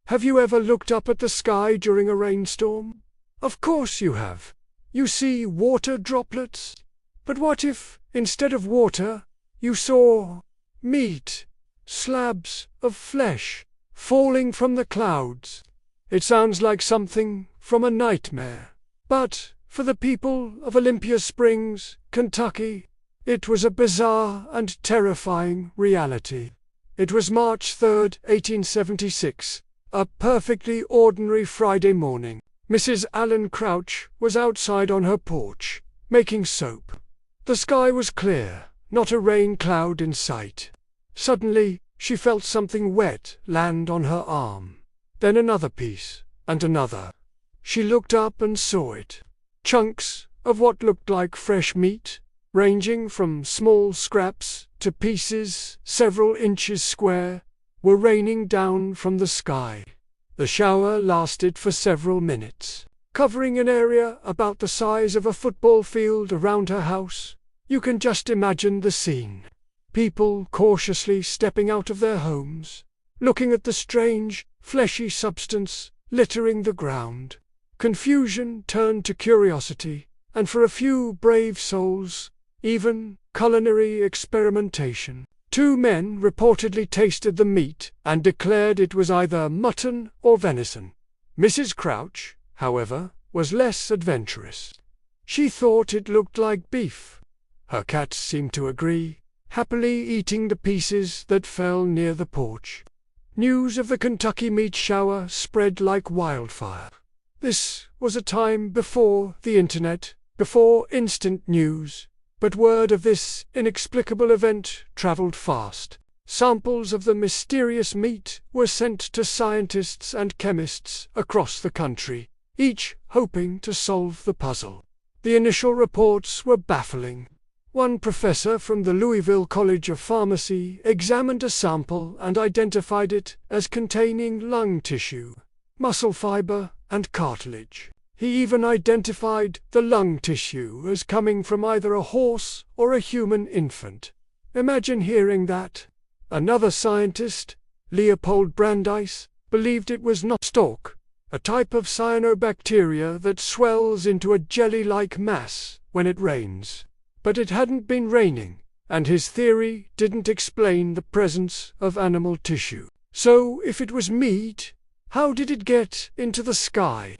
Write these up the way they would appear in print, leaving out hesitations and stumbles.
Have you ever looked up at the sky during a rainstorm? Of course you have. You see water droplets. But what if, instead of water, you saw meat, slabs of flesh, falling from the clouds? It sounds like something from a nightmare. But, for the people of Olympia Springs, Kentucky, it was a bizarre and terrifying reality. It was March 3rd, 1876, a perfectly ordinary Friday morning. Mrs. Allen Crouch was outside on her porch, making soap. The sky was clear, not a rain cloud in sight. Suddenly, she felt something wet land on her arm. Then another piece, and another. She looked up and saw it. Chunks of what looked like fresh meat, ranging from small scraps to pieces several inches square, were raining down from the sky. The shower lasted for several minutes, covering an area about the size of a football field around her house. You can just imagine the scene. People cautiously stepping out of their homes, looking at the strange, fleshy substance littering the ground. Confusion turned to curiosity, and for a few brave souls, even culinary experimentation. 2 men reportedly tasted the meat and declared it was either mutton or venison. Mrs. Crouch, however, was less adventurous. She thought it looked like beef. Her cats seemed to agree, happily eating the pieces that fell near the porch. News of the Kentucky meat shower spread like wildfire. This was a time before the internet, before instant news. But word of this inexplicable event traveled fast. Samples of the mysterious meat were sent to scientists and chemists across the country, each hoping to solve the puzzle. The initial reports were baffling. One professor from the Louisville College of Pharmacy examined a sample and identified it as containing lung tissue, muscle fiber, and cartilage. He even identified the lung tissue as coming from either a horse or a human infant. Imagine hearing that. Another scientist, Leopold Brandeis, believed it was not stalk, a type of cyanobacteria that swells into a jelly-like mass when it rains. But it hadn't been raining, and his theory didn't explain the presence of animal tissue. So if it was meat, how did it get into the sky?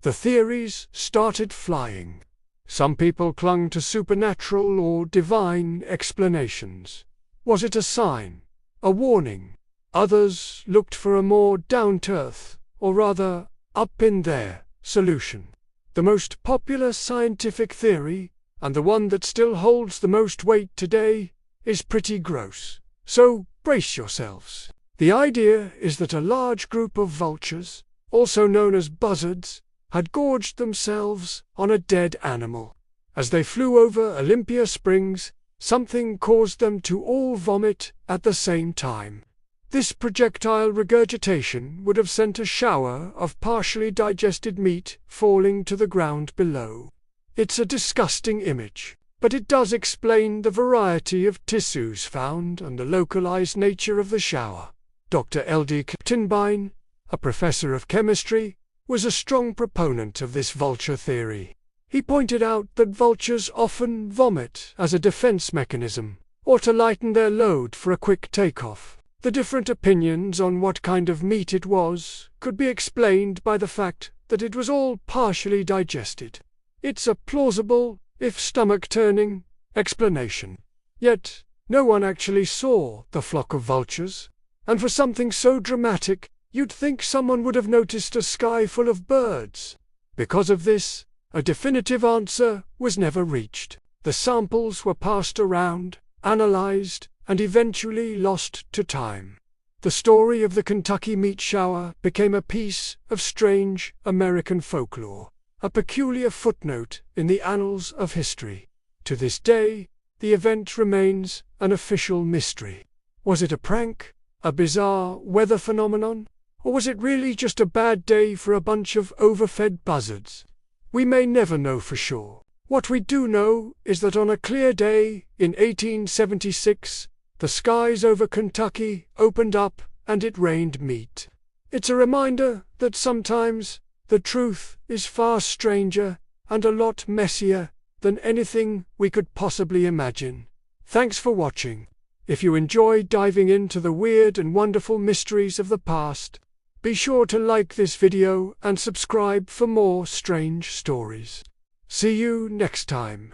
The theories started flying. Some people clung to supernatural or divine explanations. Was it a sign? A warning? Others looked for a more down-to-earth, or rather, up-in-there, solution. The most popular scientific theory, and the one that still holds the most weight today, is pretty gross. So brace yourselves. The idea is that a large group of vultures, also known as buzzards, had gorged themselves on a dead animal. As they flew over Olympia Springs, something caused them to all vomit at the same time. This projectile regurgitation would have sent a shower of partially digested meat falling to the ground below. It's a disgusting image, but it does explain the variety of tissues found and the localized nature of the shower. Dr. L.D. Tinbine, a professor of chemistry, was a strong proponent of this vulture theory. He pointed out that vultures often vomit as a defense mechanism, or to lighten their load for a quick takeoff. The different opinions on what kind of meat it was could be explained by the fact that it was all partially digested. It's a plausible, if stomach-turning, explanation. Yet, no one actually saw the flock of vultures, and for something so dramatic, you'd think someone would have noticed a sky full of birds. Because of this, a definitive answer was never reached. The samples were passed around, analyzed, and eventually lost to time. The story of the Kentucky meat shower became a piece of strange American folklore, a peculiar footnote in the annals of history. To this day, the event remains an official mystery. Was it a prank, a bizarre weather phenomenon? Or was it really just a bad day for a bunch of overfed buzzards? We may never know for sure. What we do know is that on a clear day in 1876, the skies over Kentucky opened up and it rained meat. It's a reminder that sometimes the truth is far stranger and a lot messier than anything we could possibly imagine. Thanks for watching. If you enjoy diving into the weird and wonderful mysteries of the past, be sure to like this video and subscribe for more strange stories. See you next time.